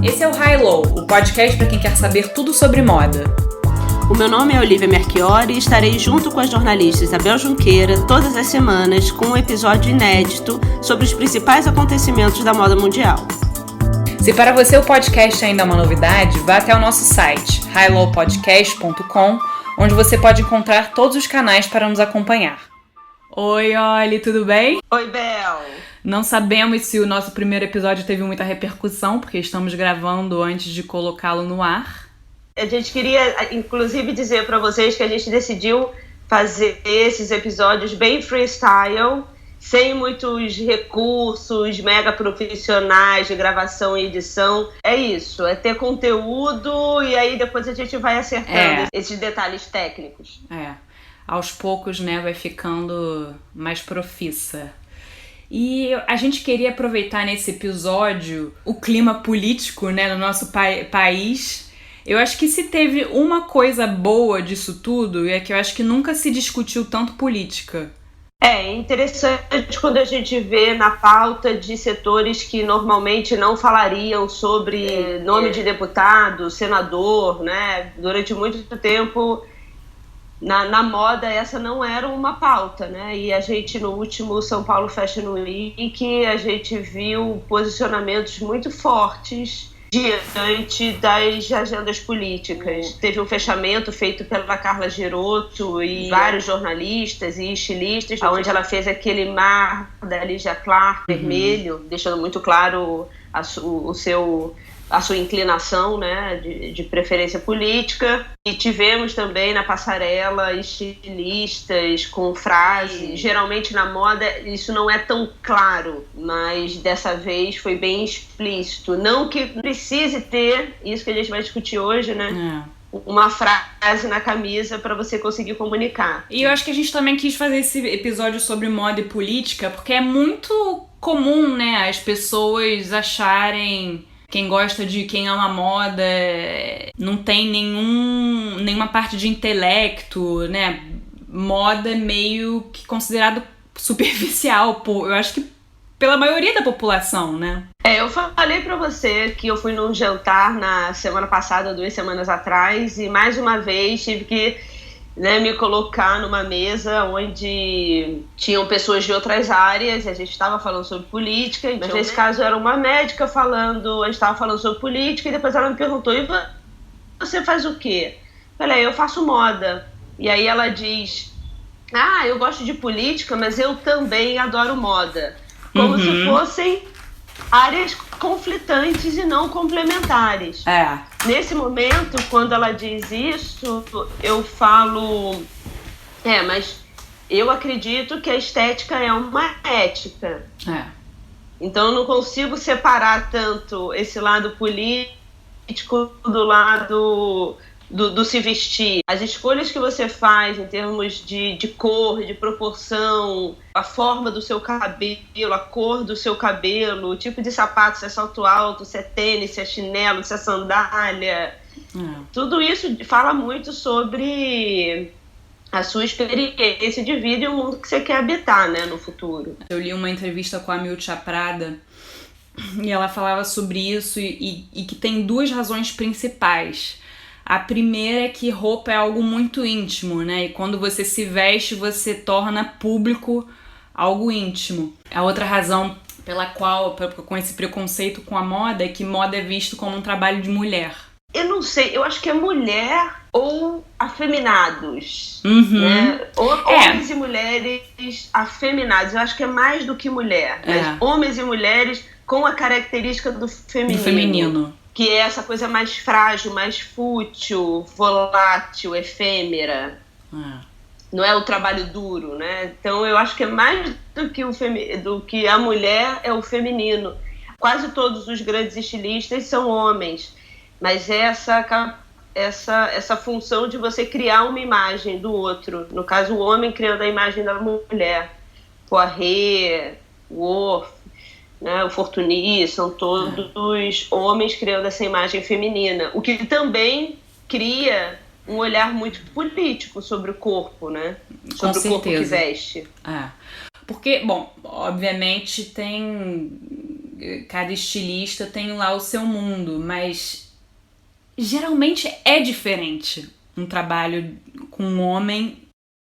Esse é o High Low, o podcast para quem quer saber tudo sobre moda. O meu nome é Olivia Merchiori e estarei junto com a jornalista Isabel Junqueira todas as semanas com um episódio inédito sobre os principais acontecimentos da moda mundial. Se para você o podcast ainda é uma novidade, vá até o nosso site, highlowpodcast.com, onde você pode encontrar todos os canais para nos acompanhar. Oi, Oli, tudo bem? Oi, Bel! Não sabemos se o nosso primeiro episódio teve muita repercussão, porque estamos gravando antes de colocá-lo no ar. A gente queria, inclusive, dizer para vocês que a gente decidiu fazer esses episódios bem freestyle, sem muitos recursos mega profissionais de gravação e edição. É isso, é ter conteúdo e aí depois a gente vai acertando esses detalhes técnicos. Aos poucos, né, vai ficando mais profissa. E a gente queria aproveitar nesse episódio o clima político, né, no nosso país. Eu acho que se teve uma coisa boa disso tudo, é que eu acho que nunca se discutiu tanto política. É interessante quando a gente vê na pauta de setores que normalmente não falariam sobre nome de deputado, senador, né? Durante muito tempo, na moda, essa não era uma pauta, né? E a gente, no último São Paulo Fashion Week, a gente viu posicionamentos muito fortes diante das agendas políticas. Teve um fechamento feito pela Carla Gerotto e vários jornalistas e estilistas, onde ela fez aquele mar da Lygia Clark vermelho, deixando muito claro a sua inclinação, né, de preferência política. E tivemos também na passarela estilistas com frases. Geralmente na moda isso não é tão claro, mas dessa vez foi bem explícito. Não que precise ter, isso que a gente vai discutir hoje, né? Uma frase na camisa para você conseguir comunicar. E eu acho que a gente também quis fazer esse episódio sobre moda e política, porque é muito comum, né, as pessoas acharem... Quem gosta de quem ama moda não tem nenhuma parte de intelecto, né? Moda é meio que considerado superficial, eu acho que pela maioria da população, né? Eu falei pra você que eu fui num jantar na semana passada, 2 semanas atrás, e mais uma vez tive que me colocar numa mesa onde tinham pessoas de outras áreas, a gente estava falando sobre política, mas nesse caso era uma médica falando, a gente estava falando sobre política, e depois ela me perguntou, e você faz o quê? Falei, eu faço moda. E aí ela diz, eu gosto de política, mas eu também adoro moda. Como se fossem áreas conflitantes e não complementares. Nesse momento, quando ela diz isso, eu falo, mas eu acredito que a estética é uma ética. Então eu não consigo separar tanto esse lado político do lado do se vestir. As escolhas que você faz em termos de cor, de proporção, a forma do seu cabelo, a cor do seu cabelo, o tipo de sapato, se é salto alto, se é tênis, se é chinelo, se é sandália. Tudo isso fala muito sobre a sua experiência de vida e o mundo que você quer habitar, né, no futuro. Eu li uma entrevista com a Milcha Prada e ela falava sobre isso e que tem 2 razões principais. A primeira é que roupa é algo muito íntimo, né? E quando você se veste, você torna público algo íntimo. A outra razão pela qual, com esse preconceito com a moda, é que moda é visto como um trabalho de mulher. Eu não sei, eu acho que é mulher ou afeminados, né? Homens e mulheres afeminados. Eu acho que é mais do que mulher. Mas homens e mulheres com a característica do feminino. Que é essa coisa mais frágil, mais fútil, volátil, efêmera. Não é o trabalho duro, né? Então eu acho que é mais do que a mulher é o feminino. Quase todos os grandes estilistas são homens, mas é essa função de você criar uma imagem do outro. No caso, o homem criando a imagem da mulher. Poiré, Worth, né, o Fortuny, são todos homens criando essa imagem feminina, o que também cria um olhar muito político sobre o corpo, né? Sobre o corpo que veste. Porque, bom, obviamente tem cada estilista tem lá o seu mundo, mas geralmente é diferente um trabalho com um homem,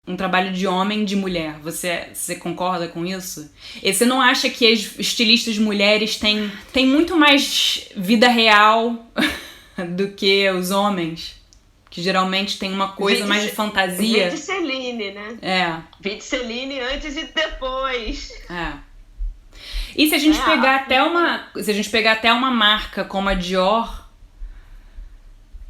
um trabalho de homem e de mulher. Você concorda com isso? E você não acha que as estilistas mulheres têm muito mais vida real do que os homens? Que geralmente tem uma coisa mais de fantasia. Vide Celine, né? É. Vide Celine antes e depois. É. E se a gente pegar até uma marca como a Dior,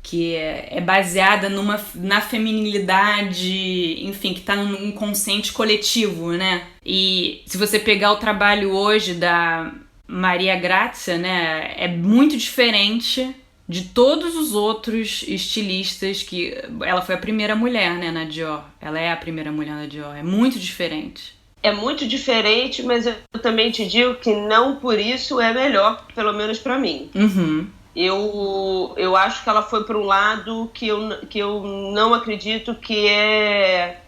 que é baseada na feminilidade, enfim, que tá num inconsciente coletivo, né? E se você pegar o trabalho hoje da Maria Grazia, né, é muito diferente de todos os outros estilistas que... Ela foi a primeira mulher, né, na Dior. Ela é a primeira mulher na Dior. É muito diferente. É muito diferente, mas eu também te digo que não por isso é melhor, pelo menos pra mim. Uhum. Eu acho que ela foi para um lado que eu não acredito, que é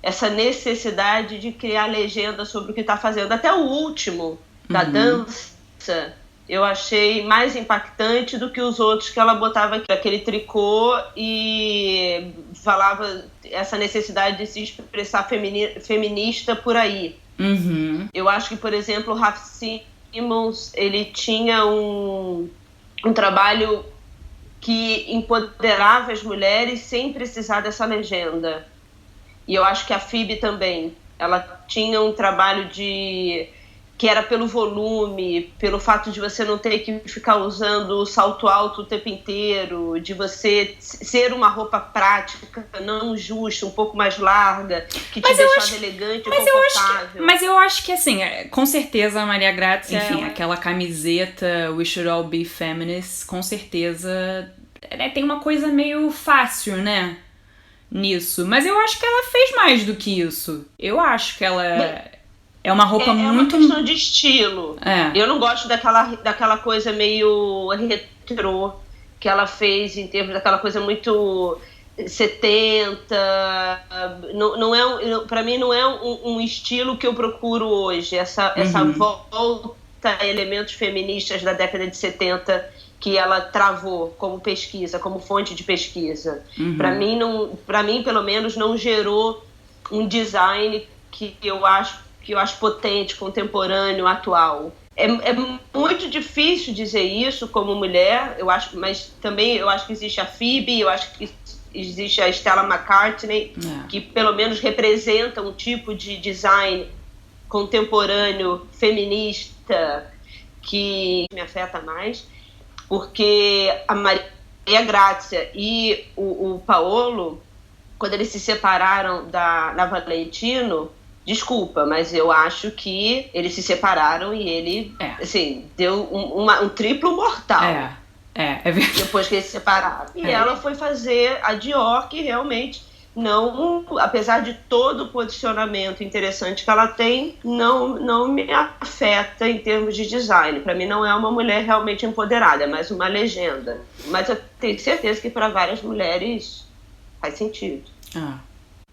essa necessidade de criar legenda sobre o que está fazendo. Até o último, da dança, eu achei mais impactante do que os outros, que ela botava aquele tricô e falava essa necessidade de se expressar feminista por aí. Uhum. Eu acho que, por exemplo, o Raf Simons, ele tinha um trabalho que empoderava as mulheres sem precisar dessa legenda. E eu acho que a Phoebe também. Ela tinha um trabalho que era pelo volume, pelo fato de você não ter que ficar usando o salto alto o tempo inteiro, de você ser uma roupa prática, não justa, um pouco mais larga, que te deixava elegante e confortável. Mas eu acho que, assim, com certeza a Maria Grazia, enfim, aquela camiseta We Should All Be Feminists, com certeza tem uma coisa meio fácil, né, nisso. Mas eu acho que ela fez mais do que isso. Eu acho que ela... É uma roupa muito... É uma questão de estilo. É. Eu não gosto daquela coisa meio retrô que ela fez, em termos daquela coisa muito 70. Não é, pra mim não é um estilo que eu procuro hoje. Essa volta a elementos feministas da década de 70 que ela travou como pesquisa, como fonte de pesquisa. Pra mim, pelo menos, não gerou um design que eu acho potente, contemporâneo, atual. É muito difícil dizer isso como mulher, eu acho, mas também eu acho que existe a Phoebe, eu acho que existe a Stella McCartney, que pelo menos representa um tipo de design contemporâneo, feminista, que me afeta mais, porque a Maria Grazia e o Paolo, quando eles se separaram da Valentino, desculpa, mas eu acho que eles se separaram e ele, assim, deu um triplo mortal. É verdade. Depois que eles se separaram. E ela foi fazer a Dior, que realmente não, apesar de todo o posicionamento interessante que ela tem, não me afeta em termos de design. Para mim não é uma mulher realmente empoderada, é mais uma legenda. Mas eu tenho certeza que para várias mulheres faz sentido.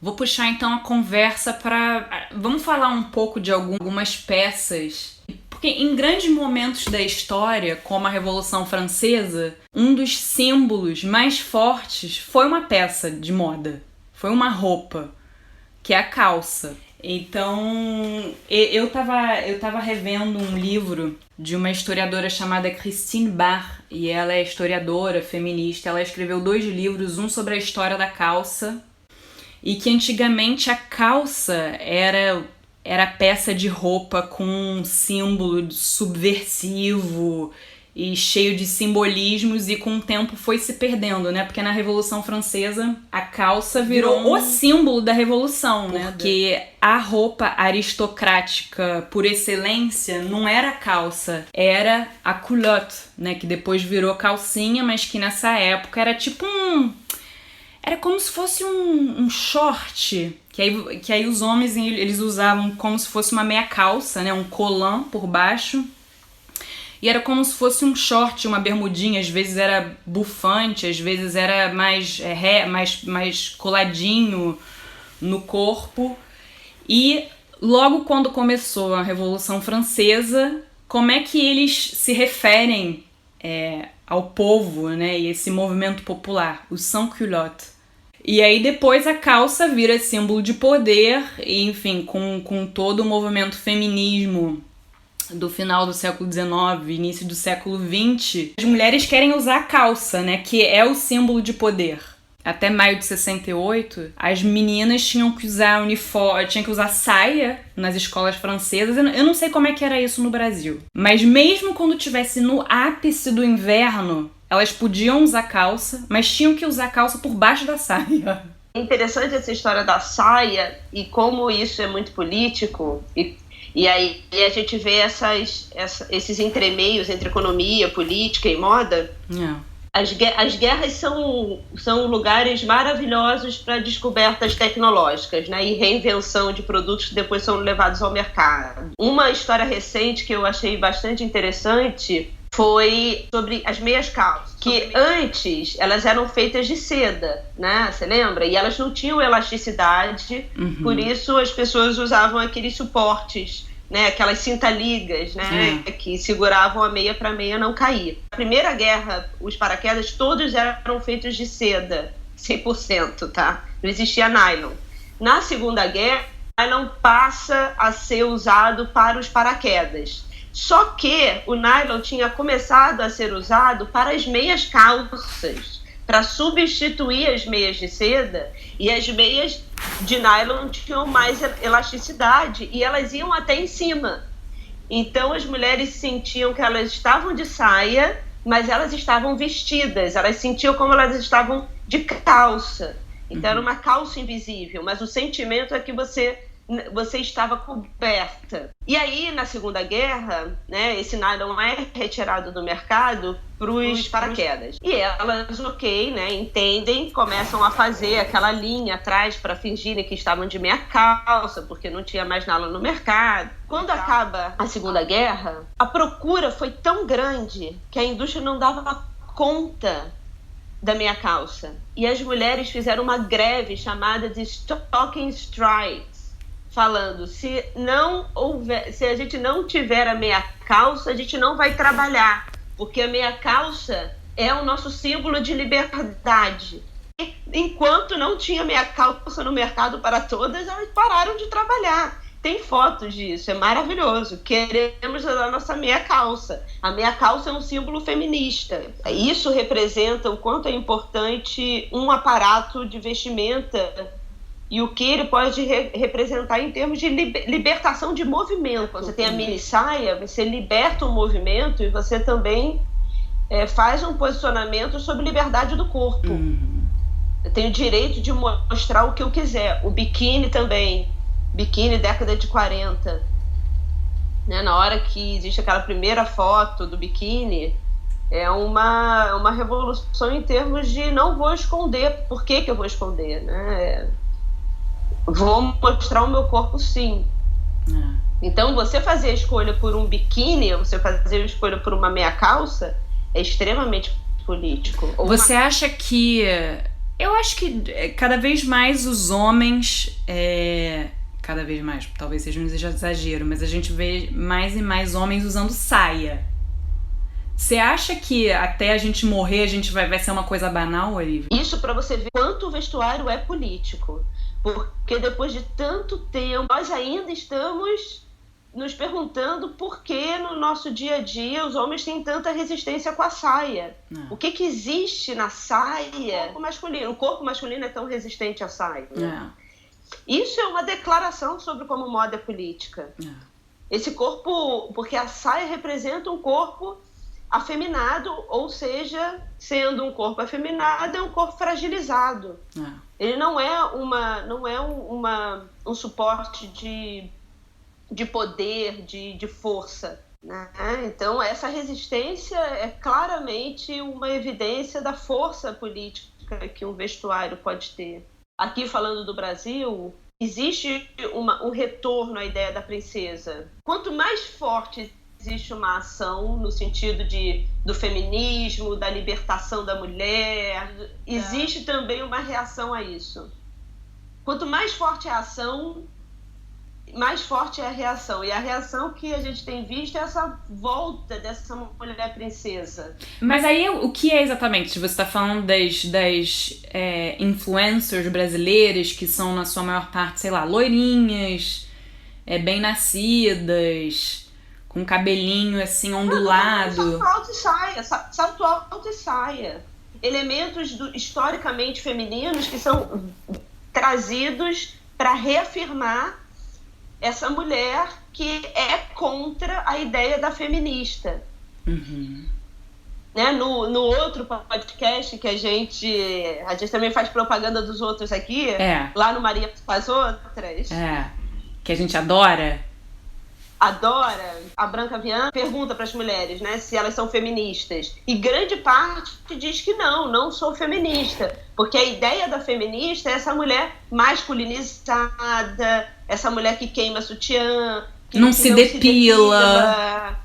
Vou puxar então a conversa para... Vamos falar um pouco de algumas peças. Porque em grandes momentos da história, como a Revolução Francesa, um dos símbolos mais fortes foi uma peça de moda. Foi uma roupa, que é a calça. Então, eu tava revendo um livro de uma historiadora chamada Christine Barr, e ela é historiadora, feminista. Ela escreveu 2 livros, um sobre a história da calça, e que antigamente a calça era peça de roupa com um símbolo subversivo e cheio de simbolismos, e com o tempo foi se perdendo, né? Porque na Revolução Francesa a calça virou o símbolo da Revolução, né? Porque a roupa aristocrática por excelência não era a calça, era a culotte, né? Que depois virou calcinha, mas que nessa época era tipo era como se fosse um short, que aí os homens eles usavam como se fosse uma meia calça, né, um colã por baixo, e era como se fosse um short, uma bermudinha, às vezes era bufante, às vezes era mais coladinho no corpo. E logo quando começou a Revolução Francesa, como é que eles se referem ao povo, né, e esse movimento popular, o sans-culotte. E aí depois a calça vira símbolo de poder, e, enfim, com todo o movimento feminismo do final do século XIX, início do século XX, as mulheres querem usar a calça, né, que é o símbolo de poder. Até maio de 68, as meninas tinham que usar tinham que usar saia nas escolas francesas. Eu não sei como é que era isso no Brasil. Mas mesmo quando estivesse no ápice do inverno, elas podiam usar calça, mas tinham que usar calça por baixo da saia. É interessante essa história da saia e como isso é muito político. E aí a gente vê esses entremeios entre economia, política e moda. As guerras são lugares maravilhosos para descobertas tecnológicas, né, e reinvenção de produtos que depois são levados ao mercado. Uma história recente que eu achei bastante interessante foi sobre as meias calças, que antes elas eram feitas de seda, né? Você lembra? E elas não tinham elasticidade, por isso as pessoas usavam aqueles suportes, né? Aquelas cinta-ligas, né? Que seguravam a meia para a meia não cair. Na Primeira Guerra, os paraquedas todos eram feitos de seda, 100%, tá? Não existia nylon. Na Segunda Guerra, o nylon passa a ser usado para os paraquedas. Só que o nylon tinha começado a ser usado para as meias calças, para substituir as meias de seda, e as meias de nylon tinham mais elasticidade e elas iam até em cima. Então as mulheres sentiam que elas estavam de saia, mas elas estavam vestidas, elas sentiam como elas estavam de calça. Então era uma calça invisível, mas o sentimento é que você estava coberta. E aí, na Segunda Guerra, né, esse nylon é retirado do mercado para os paraquedas. E elas, né, entendem, começam a fazer aquela linha atrás para fingirem que estavam de meia calça, porque não tinha mais nylon no mercado. Quando acaba a Segunda Guerra, a procura foi tão grande que a indústria não dava conta da meia calça. E as mulheres fizeram uma greve chamada de Stocking Strike, falando, se a gente não tiver a meia calça, a gente não vai trabalhar, porque a meia calça é o nosso símbolo de liberdade. E, enquanto não tinha meia calça no mercado para todas, elas pararam de trabalhar. Tem fotos disso, é maravilhoso. Queremos a nossa meia calça. A meia calça é um símbolo feminista. Isso representa o quanto é importante um aparato de vestimenta e o que ele pode representar em termos de libertação de movimento. Quando você tem a mini saia, você liberta o movimento e você também faz um posicionamento sobre liberdade do corpo. Eu tenho o direito de mostrar o que eu quiser. O biquíni também. Biquíni, década de 40. Né? Na hora que existe aquela primeira foto do biquíni, é uma revolução em termos de não vou esconder. Por que eu vou esconder? Né? Vou mostrar o meu corpo, sim. Então, você fazer a escolha por um biquíni, você fazer a escolha por uma meia calça, é extremamente político. Você acha que... Eu acho que cada vez mais os homens... Cada vez mais, talvez seja um exagero, mas a gente vê mais e mais homens usando saia. Você acha que até a gente morrer a gente vai ser uma coisa banal, Olivia? Isso para você ver quanto o vestuário é político. Porque depois de tanto tempo, nós ainda estamos nos perguntando por que no nosso dia a dia os homens têm tanta resistência com a saia. O que existe na saia? O corpo masculino é tão resistente à saia. Isso é uma declaração sobre como moda é política. Esse corpo, porque a saia representa um corpo afeminado, ou seja, sendo um corpo afeminado, é um corpo fragilizado. Ele não é um suporte de poder, de força. Né? Então, essa resistência é claramente uma evidência da força política que um vestuário pode ter. Aqui, falando do Brasil, existe um retorno à ideia da princesa. Quanto mais forte existe uma ação no sentido do feminismo, da libertação da mulher, existe também uma reação a isso. Quanto mais forte a ação, mais forte é a reação. E a reação que a gente tem visto é essa volta dessa mulher princesa. Mas aí o que é exatamente? Você está falando das influencers brasileiras que são, na sua maior parte, sei lá, loirinhas, bem nascidas, com cabelinho assim ondulado. Salto alto e saia. Elementos historicamente femininos que são trazidos para reafirmar essa mulher que é contra a ideia da feminista. Uhum. Né? No outro podcast que a gente também faz propaganda dos outros aqui, lá no Maria com as Outras. Que a gente adora, a Branca Viana pergunta para as mulheres, né, se elas são feministas. E grande parte diz que não sou feminista. Porque a ideia da feminista é essa mulher masculinizada, essa mulher que queima sutiã, que não se depila.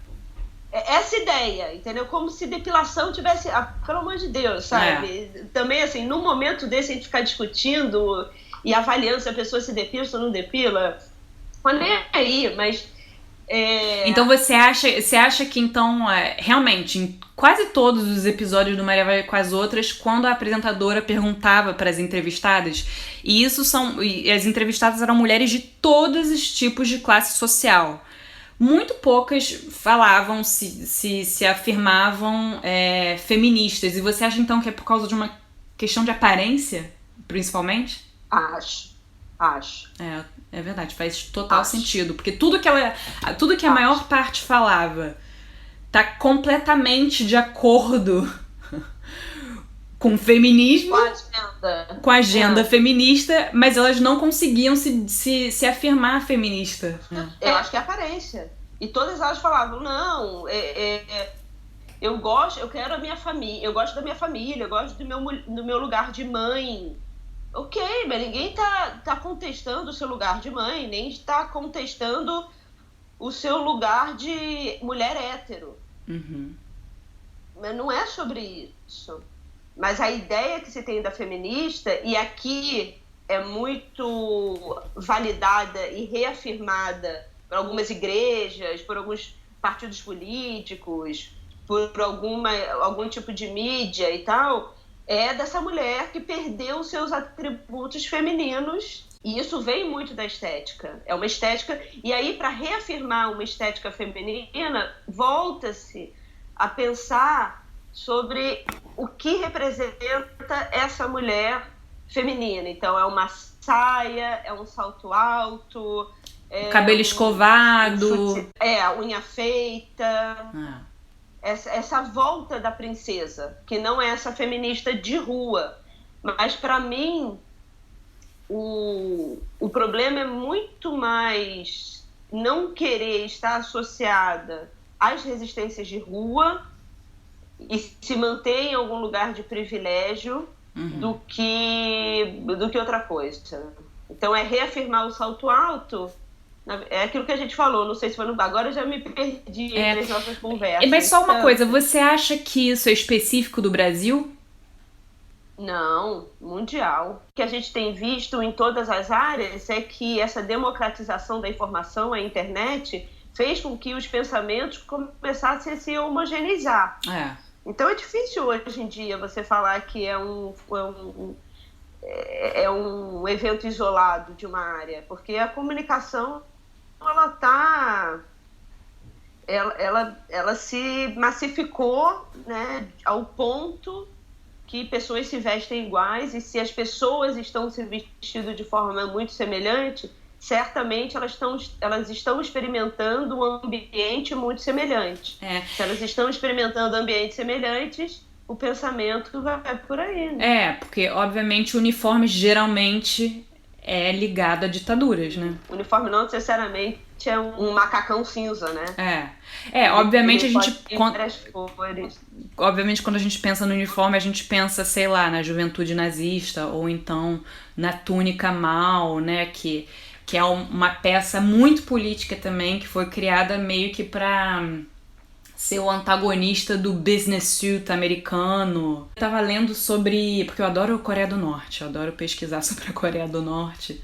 Essa ideia, entendeu? Como se depilação tivesse... pelo amor de Deus, sabe? Também, assim, num momento desse, a gente ficar discutindo e avaliando se a pessoa se depila ou não depila. Mas nem aí, mas... Então você acha que então realmente em quase todos os episódios do Maria vai com as Outras, quando a apresentadora perguntava para as entrevistadas, e as entrevistadas eram mulheres de todos os tipos de classe social, muito poucas falavam, se afirmavam feministas. E você acha então que é por causa de uma questão de aparência, principalmente? Acho. É verdade, faz total sentido. Porque tudo que a maior parte falava tá completamente de acordo com o feminismo, com a agenda feminista, mas elas não conseguiam se afirmar feminista. Eu acho que é aparência. E todas elas falavam, não, eu quero a minha família, eu gosto da minha família, eu gosto do meu lugar de mãe. Ok, mas ninguém tá contestando o seu lugar de mãe, nem está contestando o seu lugar de mulher hétero. Uhum. Mas não é sobre isso. Mas a ideia que se tem da feminista, e aqui é muito validada e reafirmada por algumas igrejas, por alguns partidos políticos, por algum tipo de mídia e tal... é dessa mulher que perdeu os seus atributos femininos. E isso vem muito da estética. É uma estética... E aí, para reafirmar uma estética feminina, volta-se a pensar sobre o que representa essa mulher feminina. Então, é uma saia, é um salto alto... cabelo escovado... a unha feita... Essa volta da princesa, que não é essa feminista de rua. Mas, para mim, o problema é muito mais não querer estar associada às resistências de rua e se manter em algum lugar de privilégio do que outra coisa. Então, é reafirmar o salto alto... É aquilo que a gente falou, não sei se foi no... Agora eu já me perdi entre as nossas conversas. Mas só uma coisa, você acha que isso é específico do Brasil? Não, mundial. O que a gente tem visto em todas as áreas é que essa democratização da informação, a internet, fez com que os pensamentos começassem a se homogeneizar. Então é difícil hoje em dia você falar que é um evento isolado de uma área, porque a comunicação ela se massificou, né, ao ponto que pessoas se vestem iguais, e se as pessoas estão se vestindo de forma muito semelhante, certamente elas estão experimentando um ambiente muito semelhante. Se elas estão experimentando ambientes semelhantes, o pensamento vai por aí, né? Porque, obviamente, o uniforme geralmente é ligado a ditaduras, né? O uniforme não necessariamente é um macacão cinza, né? Obviamente ele a gente... Obviamente, quando a gente pensa no uniforme, a gente pensa, sei lá, na juventude nazista, ou então na túnica Mao, né? Que é uma peça muito política também, que foi criada meio que pra ser o antagonista do business suit americano. Eu tava lendo sobre... Porque eu adoro a Coreia do Norte, eu adoro pesquisar sobre a Coreia do Norte.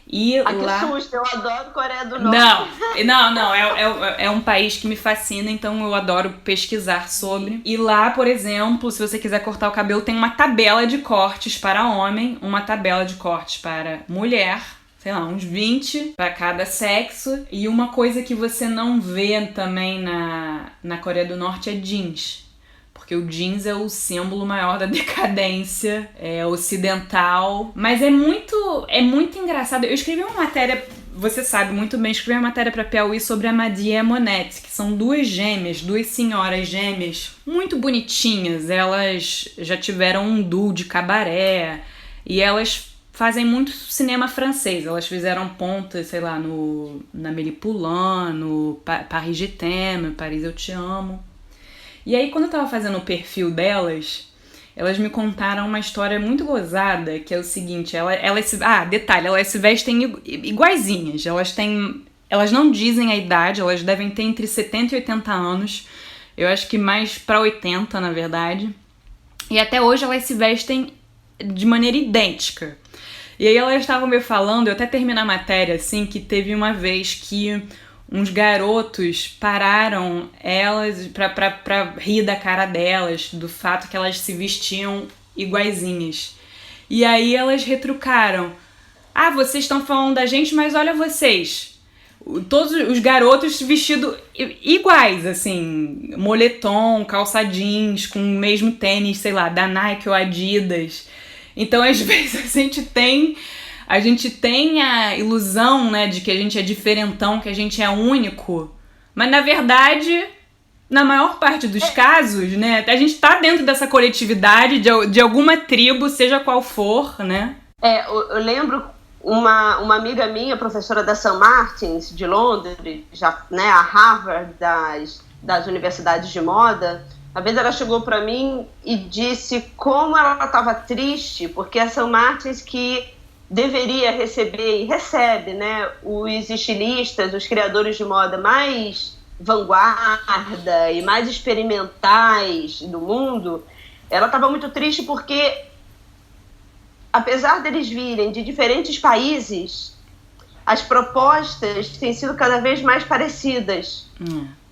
E que lá... susto, eu adoro Coreia do Norte. Não, é um país que me fascina, então eu adoro pesquisar sobre. E lá, por exemplo, se você quiser cortar o cabelo, tem uma tabela de cortes para homem, uma tabela de cortes para mulher, sei lá, uns 20 para cada sexo. E uma coisa que você não vê também na Coreia do Norte é jeans. Porque o jeans é o símbolo maior da decadência ocidental. Mas é muito engraçado. Eu escrevi uma matéria, você sabe muito bem, escrevi uma matéria para Piauí sobre a Maddy e a Monette, que são duas senhoras gêmeas, muito bonitinhas. Elas já tiveram um duo de cabaré e elas fazem muito cinema francês. Elas fizeram pontas, sei lá, na Amélie Poulain, no Paris Je t'aime, Paris Eu Te Amo. E aí, quando eu tava fazendo o perfil delas, elas me contaram uma história muito gozada, que é o seguinte, elas se vestem iguaizinhas. Elas não dizem a idade, elas devem ter entre 70 e 80 anos. Eu acho que mais pra 80, na verdade. E até hoje elas se vestem de maneira idêntica. E aí elas estavam me falando, eu até terminei a matéria, assim, que teve uma vez que uns garotos pararam elas pra rir da cara delas, do fato que elas se vestiam iguaizinhas. E aí elas retrucaram: ah, vocês estão falando da gente, mas olha vocês. Todos os garotos vestidos iguais, assim, moletom, calça jeans, com o mesmo tênis, sei lá, da Nike ou Adidas. Então, às vezes, a gente tem a ilusão, né, de que a gente é diferentão, que a gente é único, mas na verdade, na maior parte dos casos, né, a gente tá dentro dessa coletividade de alguma tribo, seja qual for, né? Eu lembro uma amiga minha, professora da St. Martin's de Londres, já, né, a Harvard das universidades de moda. Uma vez ela chegou para mim e disse como ela estava triste, porque a St. Martin's, que deveria receber e recebe, né, os estilistas, os criadores de moda mais vanguarda e mais experimentais do mundo, ela estava muito triste porque, apesar deles virem de diferentes países, as propostas têm sido cada vez mais parecidas.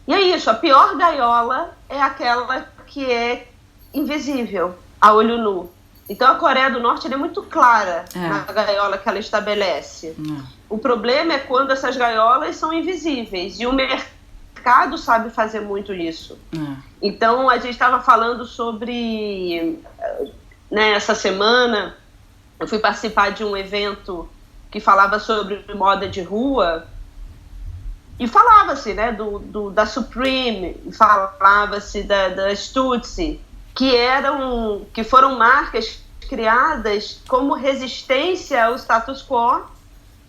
E é isso, a pior gaiola é aquela que é invisível, a olho nu. Então a Coreia do Norte é muito clara na gaiola que ela estabelece. O problema é quando essas gaiolas são invisíveis, e o mercado sabe fazer muito isso. Então a gente estava falando sobre, né, essa semana eu fui participar de um evento que falava sobre moda de rua, e falava-se, né, da Supreme, falava-se da Stüssy, que foram marcas criadas como resistência ao status quo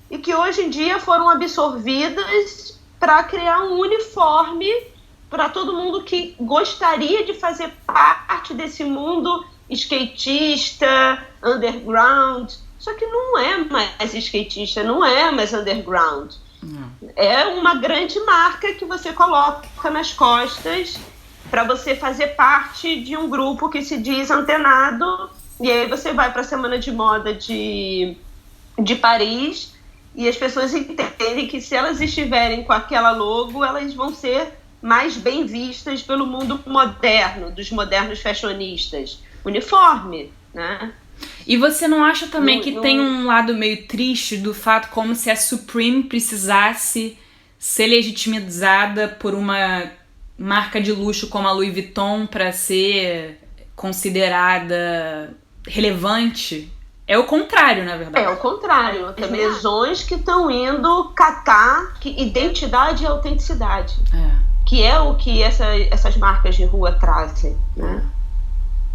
e que hoje em dia foram absorvidas para criar um uniforme para todo mundo que gostaria de fazer parte desse mundo skatista, underground. Só que não é mais skatista, não é mais underground. É uma grande marca que você coloca nas costas para você fazer parte de um grupo que se diz antenado, e aí você vai para a Semana de Moda de Paris e as pessoas entendem que se elas estiverem com aquela logo, elas vão ser mais bem vistas pelo mundo moderno, dos modernos fashionistas. Uniforme, né? E você não acha também que tem um lado meio triste do fato como se a Supreme precisasse ser legitimizada por uma marca de luxo como a Louis Vuitton para ser considerada relevante? É o contrário, na verdade. É o contrário. Tem lesões que estão indo catar identidade e autenticidade. Que é o que essas marcas de rua trazem, né?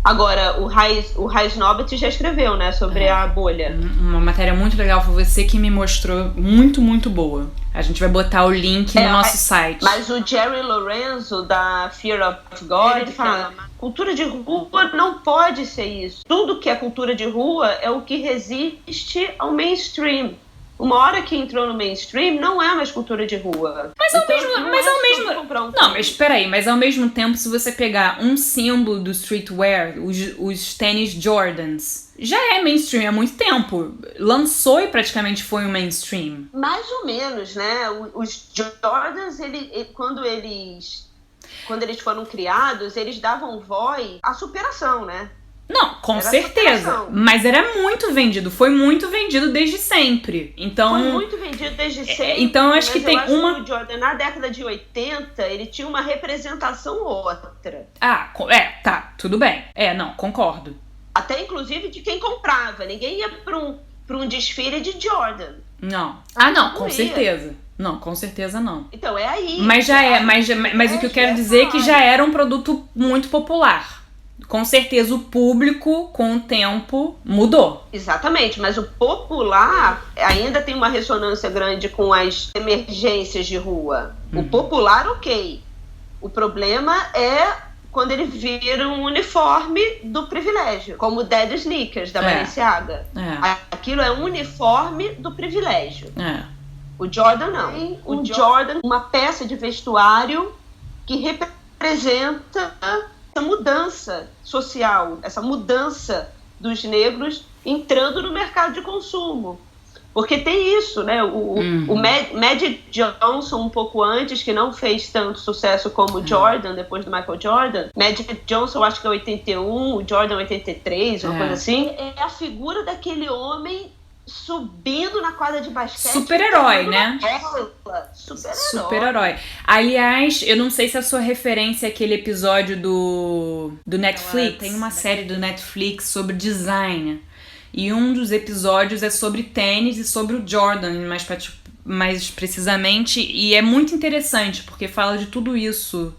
Agora, o Raiz Nobet já escreveu, né, sobre a bolha. Uma matéria muito legal, foi você que me mostrou, muito, muito boa. A gente vai botar o link no nosso site. Mas o Jerry Lorenzo, da Fear of God, ele fala: cultura de rua não pode ser isso. Tudo que é cultura de rua é o que resiste ao mainstream. uma hora que entrou no mainstream, não é uma escultura de rua. Mas ao mesmo tempo, se você pegar um símbolo do streetwear, os tênis Jordans, já é mainstream há muito tempo. Lançou e praticamente foi um mainstream. Mais ou menos, né? Os Jordans, quando eles foram criados, eles davam voz à superação, né? Não, com certeza. Mas era muito vendido. Foi muito vendido desde sempre. Então, foi muito vendido desde sempre. Então, acho que tem uma... que o Jordan, na década de 80, ele tinha uma representação outra. Tá, tudo bem. Não, concordo. Até, inclusive, de quem comprava. Ninguém ia pra um desfile de Jordan. Não. Não, com certeza. Não, com certeza não. Então, é aí. Mas o que eu quero dizer é que já era um produto muito popular. Com certeza o público, com o tempo, mudou. Exatamente, mas o popular ainda tem uma ressonância grande com as emergências de rua. O popular, ok. O problema é quando ele vira um uniforme do privilégio, como o Dead Sneakers, da Balenciaga. Aquilo é um uniforme do privilégio. O Jordan não. O Jordan, uma peça de vestuário que representa essa mudança social, essa mudança dos negros entrando no mercado de consumo. Porque tem isso, né? O Magic Johnson, um pouco antes, que não fez tanto sucesso como o Jordan, depois do Michael Jordan. Magic Johnson, acho que é 81, o Jordan 83, uma coisa assim. É a figura daquele homem subindo na quadra de basquete. Super-herói, né? Super-herói. Aliás, eu não sei se a sua referência é aquele episódio do Netflix. Tem uma série do Netflix sobre design. E um dos episódios é sobre tênis e sobre o Jordan, mais precisamente, e é muito interessante, porque fala de tudo isso.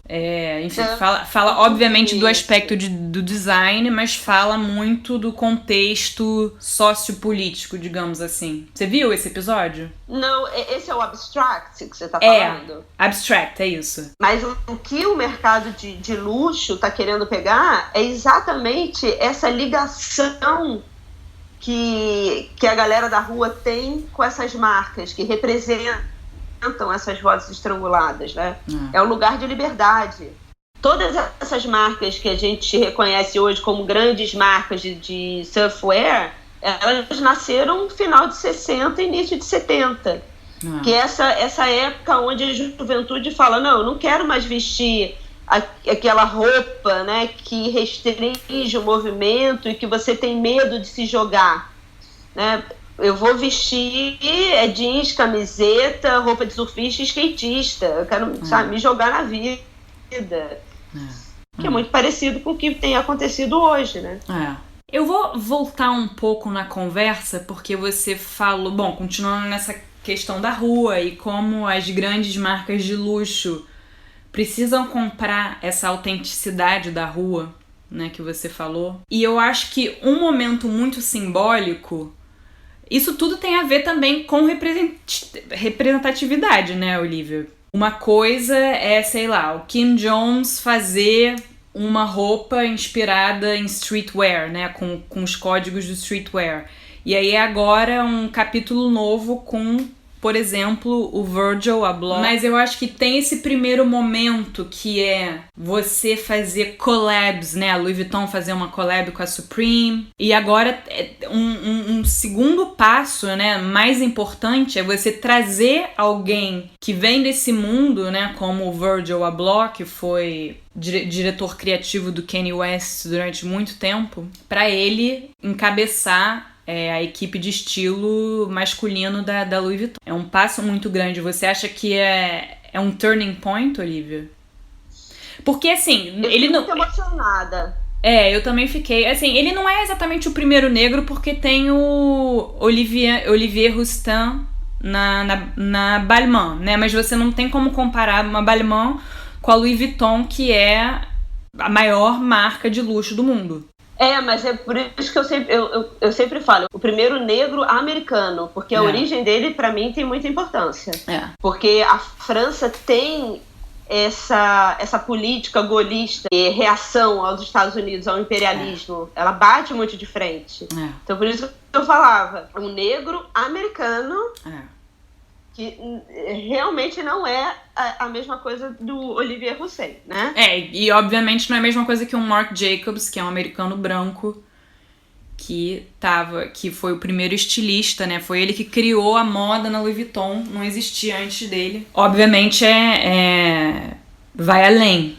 Fala obviamente do aspecto do design, mas fala muito do contexto sociopolítico, digamos assim. Você viu esse episódio? Não, esse é o Abstract que você tá falando? Abstract, é isso. Mas o que o mercado de luxo tá querendo pegar é exatamente essa ligação que a galera da rua tem com essas marcas que representam essas vozes estranguladas, né? É um lugar de liberdade. Todas essas marcas que a gente reconhece hoje como grandes marcas de surfwear, elas nasceram no final de 60 e início de 70. Que é essa época onde a juventude fala, não, eu não quero mais vestir aquela roupa, né, que restringe o movimento e que você tem medo de se jogar, né? Eu vou vestir jeans, camiseta, roupa de surfista e skatista. Eu quero, me jogar na vida. Que é muito parecido com o que tem acontecido hoje, né? Eu vou voltar um pouco na conversa, porque você falou, continuando nessa questão da rua e como as grandes marcas de luxo precisam comprar essa autenticidade da rua, né, que você falou. E eu acho que um momento muito simbólico, isso tudo tem a ver também com representatividade, né, Olivia? Uma coisa é, sei lá, o Kim Jones fazer uma roupa inspirada em streetwear, né, com os códigos do streetwear. E aí agora um capítulo novo com, por exemplo, o Virgil Abloh. Mas eu acho que tem esse primeiro momento que é você fazer collabs, né? A Louis Vuitton fazer uma collab com a Supreme. E agora um segundo passo, né, mais importante é você trazer alguém que vem desse mundo, né, como o Virgil Abloh, que foi diretor criativo do Kanye West durante muito tempo, para ele encabeçar a equipe de estilo masculino da Louis Vuitton. É um passo muito grande. Você acha que é um turning point, Olivia? Porque, assim, ele não... Eu fico muito emocionada. Eu também fiquei. Assim, ele não é exatamente o primeiro negro, porque tem o Olivier Rousteing na Balmain, né? Mas você não tem como comparar uma Balmain com a Louis Vuitton, que é a maior marca de luxo do mundo. Mas é por isso que eu sempre falo, o primeiro negro americano, porque a origem dele, pra mim, tem muita importância. Porque a França tem essa política golista e reação aos Estados Unidos, ao imperialismo, ela bate muito de frente. Então, por isso que eu falava, um negro americano que realmente não é a mesma coisa do Olivier Roussel, né? E obviamente não é a mesma coisa que um Marc Jacobs, que é um americano branco, que foi o primeiro estilista, né? Foi ele que criou a moda na Louis Vuitton, não existia antes dele. Obviamente vai além.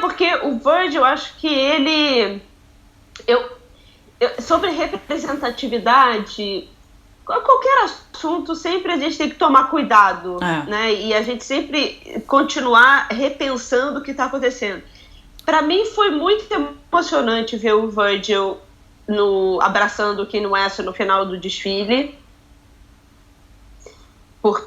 Porque o Virgil, eu acho que ele... sobre representatividade, qualquer assunto, sempre a gente tem que tomar cuidado, né? E a gente sempre continuar repensando o que está acontecendo. Para mim foi muito emocionante ver o Virgil abraçando o Kanye West no final do desfile. Os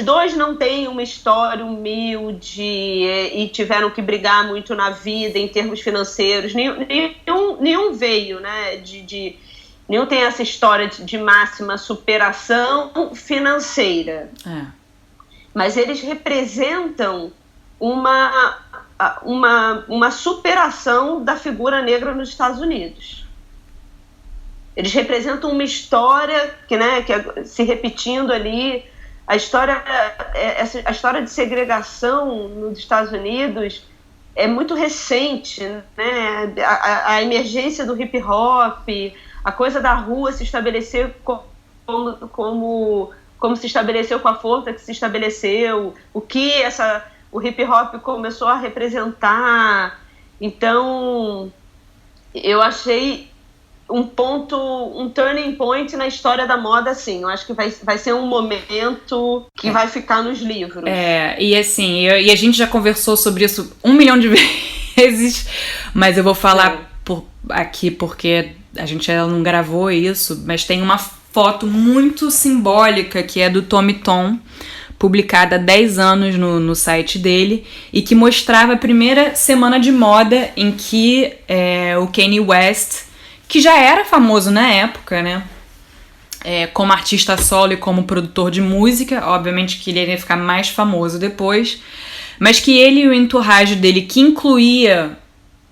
dois não têm uma história humilde e tiveram que brigar muito na vida em termos financeiros. Nenhum veio, né? Nenhum tem essa história de máxima superação financeira. Mas eles representam uma superação da figura negra nos Estados Unidos. Eles representam uma história que se repetindo ali, a história de segregação nos Estados Unidos é muito recente, né? A emergência do hip hop, a coisa da rua se estabelecer como se estabeleceu, com a força que se estabeleceu, o que o hip hop começou a representar. Então, eu achei um turning point na história da moda, assim. Eu acho que vai ser um momento que vai ficar nos livros. E assim, e a gente já conversou sobre isso 1 milhão de vezes, mas eu vou falar aqui porque a gente não gravou isso, mas tem uma foto muito simbólica que é do Tommy Tom, publicada há 10 anos no site dele, e que mostrava a primeira semana de moda em que o Kanye West, que já era famoso na época, né, como artista solo e como produtor de música, obviamente que ele ia ficar mais famoso depois, mas que ele e o entourage dele, que incluía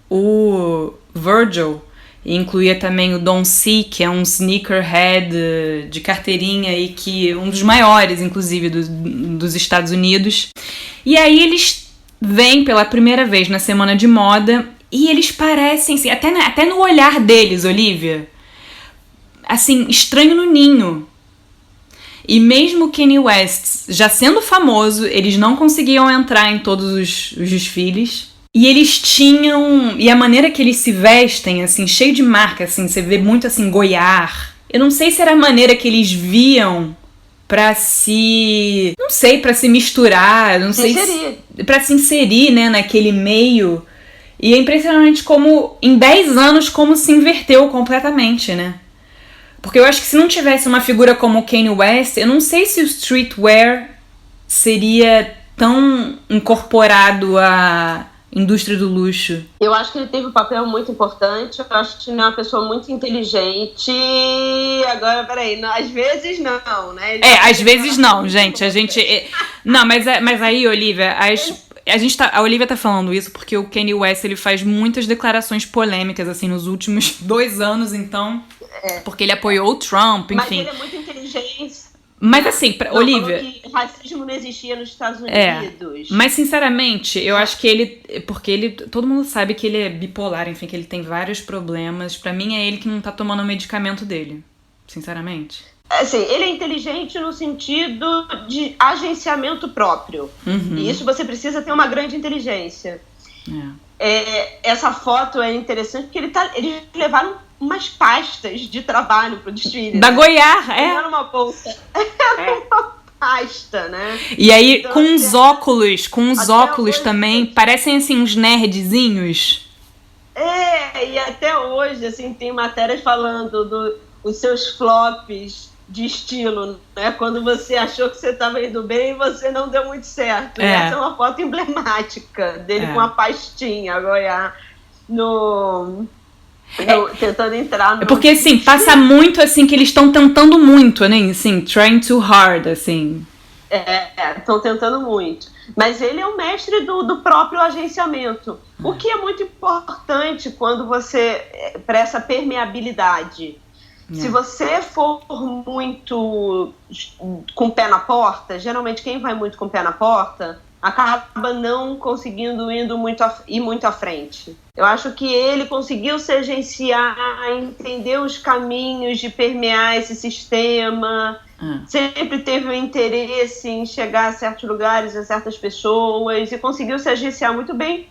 o Virgil, e incluía também o Don C, que é um sneakerhead de carteirinha e que um dos maiores, inclusive, dos Estados Unidos. E aí eles vêm pela primeira vez na semana de moda e eles parecem, assim, até no olhar deles, Olivia, assim, estranho no ninho. E mesmo o Kanye West já sendo famoso, eles não conseguiam entrar em todos os desfiles. E eles tinham... E a maneira que eles se vestem, assim, cheio de marca, assim, você vê muito, assim, Goiás. Eu não sei se era a maneira que eles viam pra se... Não sei, pra se misturar, não sei pra se inserir, né, naquele meio. E é impressionante como, em 10 anos, como se inverteu completamente, né? Porque eu acho que se não tivesse uma figura como o Kanye West, eu não sei se o streetwear seria tão incorporado à indústria do luxo. Eu acho que ele teve um papel muito importante. Eu acho que ele é uma pessoa muito inteligente. Agora, peraí, às vezes não, né? Às vezes não, gente. A gente... Não, mas aí, Olivia, a Olivia tá falando isso porque o Kanye West, ele faz muitas declarações polêmicas, assim, nos últimos 2 anos, então... Porque ele apoiou o Trump, enfim. Mas ele é muito inteligente. Mas assim, Olivia... Que racismo não existia nos Estados Unidos. Mas sinceramente, eu acho que ele... Porque todo mundo sabe que ele é bipolar, enfim, que ele tem vários problemas. Pra mim é ele que não tá tomando o medicamento dele, sinceramente. Assim, ele é inteligente no sentido de agenciamento próprio. Uhum. E isso você precisa ter uma grande inteligência. Essa foto é interessante porque eles levaram umas pastas de trabalho pro desfile. Da Goiás, Não era uma bolsa. Era uma pasta, né? E aí, então, com uns óculos também, parecem assim uns nerdzinhos. E até hoje, assim, tem matérias falando os seus flops de estilo, né? Quando você achou que você estava indo bem, você não deu muito certo. Essa é uma foto emblemática dele com uma pastinha, Goiás, tentando entrar no... Porque, assim, passa muito, assim, que eles estão tentando muito, né? Assim, trying too hard, assim. Estão tentando muito. Mas ele é o mestre do próprio agenciamento. O que é muito importante quando você... para essa permeabilidade. Se você for muito com o pé na porta, geralmente quem vai muito com o pé na porta acaba não conseguindo ir muito à frente. Eu acho que ele conseguiu se agenciar, entender os caminhos de permear esse sistema, sempre teve um interesse em chegar a certos lugares, a certas pessoas, e conseguiu se agenciar muito bem,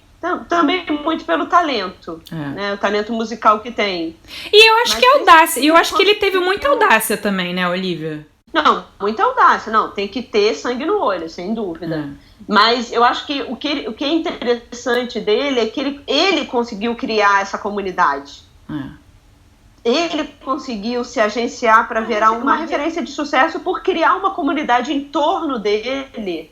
também muito pelo talento, né? O talento musical que tem. E eu acho que é audácia, e eu acho que ele teve muita audácia também, né, Olivia? Não, muita audácia, não, tem que ter sangue no olho, sem dúvida. Mas eu acho que o que é interessante dele é que ele conseguiu criar essa comunidade. Ele conseguiu se agenciar para virar uma referência de sucesso por criar uma comunidade em torno dele,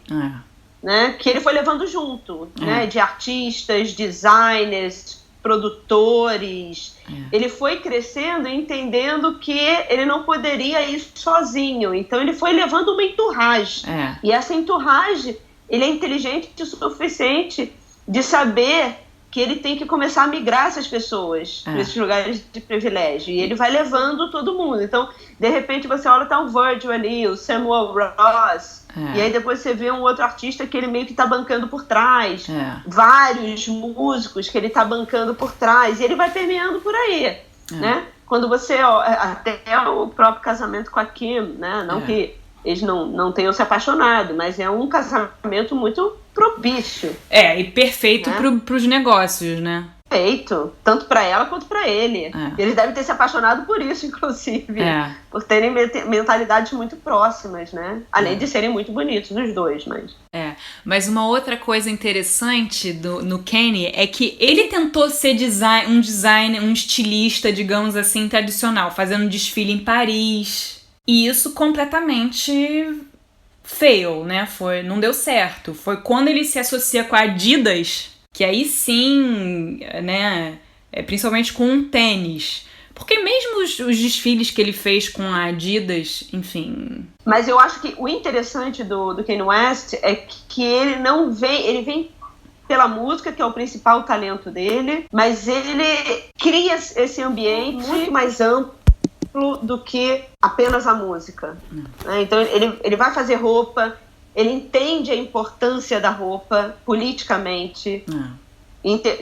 né, que ele foi levando junto, né, de artistas, designers, produtores. Ele foi crescendo e entendendo que ele não poderia ir sozinho. Então ele foi levando uma entourage. E essa entourage, ele é inteligente o suficiente de saber que ele tem que começar a migrar essas pessoas para esses lugares de privilégio. E ele vai levando todo mundo. Então, de repente, você olha, tá o Virgil ali, o Samuel Ross, e aí depois você vê um outro artista que ele meio que tá bancando por trás. Vários músicos que ele tá bancando por trás. E ele vai permeando por aí, né? Quando você... até o próprio casamento com a Kim, né? Não que eles não tenham se apaixonado, mas é um casamento muito propício. E perfeito, né? Pros negócios, né? Perfeito, tanto pra ela quanto pra ele. Eles devem ter se apaixonado por isso, inclusive. Por terem mentalidades muito próximas, né? Além de serem muito bonitos os dois, mas... Mas uma outra coisa interessante no Kanye é que ele tentou ser um estilista, digamos assim, tradicional, fazendo um desfile em Paris. E isso completamente fail, né? Não deu certo. Foi quando ele se associa com a Adidas, que aí sim, né? Principalmente com um tênis. Porque mesmo os desfiles que ele fez com a Adidas, enfim... Mas eu acho que o interessante do Kanye West é que ele não vem... Ele vem pela música, que é o principal talento dele, mas ele cria esse ambiente muito mais amplo do que apenas a música. Então ele vai fazer roupa, ele entende a importância da roupa politicamente.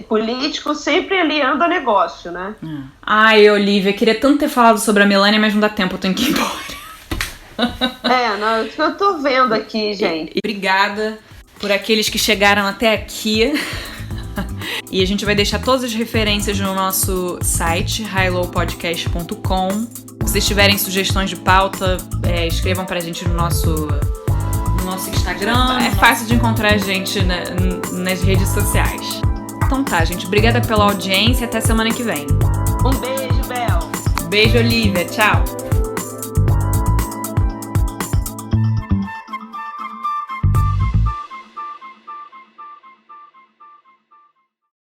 Político sempre aliando a negócio, né? Ai, Olivia, queria tanto ter falado sobre a Melania, mas não dá tempo, eu tenho que ir embora. Não, eu tô vendo aqui, gente. Obrigada por aqueles que chegaram até aqui. E a gente vai deixar todas as referências no nosso site, highlowpodcast.com. Se vocês tiverem sugestões de pauta, escrevam pra gente no nosso Instagram. É fácil de encontrar a gente nas redes sociais. Então tá, gente. Obrigada pela audiência e até semana que vem. Um beijo, Bel. Beijo, Olivia. Tchau.